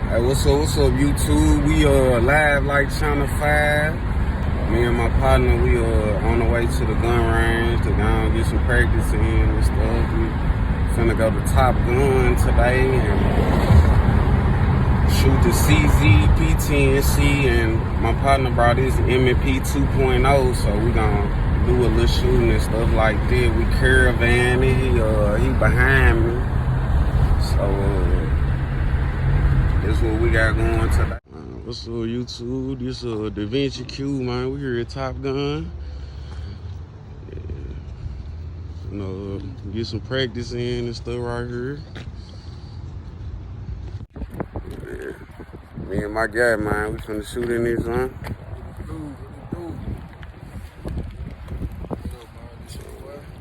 Hey, what's up, YouTube? We live like Channel 5. Me and my partner, we on the way to the gun range to go and get some practice in and stuff. We finna go to Top Gun today and shoot the CZ P10C, and my partner brought his M&P 2.0, so we gonna do a little shooting and stuff like that. We caravanning, he behind me, so that's what we got going today. What's up, YouTube? This the Vinci Q, man. We here at Top Gun. Yeah. Get some practice in and stuff right here. Yeah. Me and my guy, man, we finna shoot in this, huh?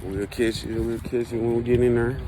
We'll catch you when we get in there.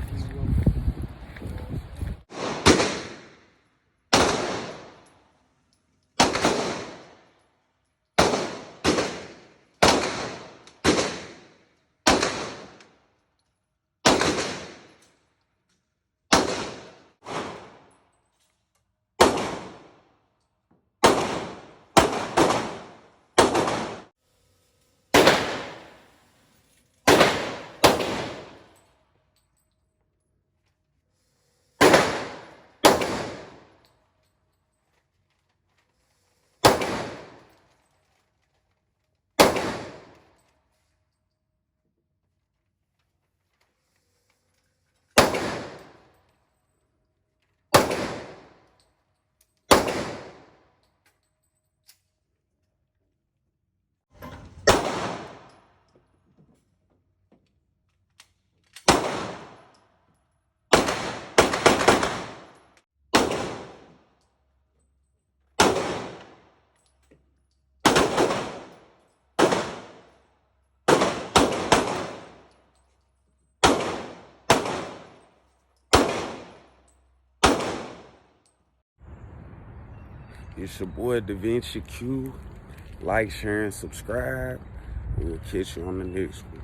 It's your boy, Vinci Q. Like, share, and subscribe. We'll catch you on the next one.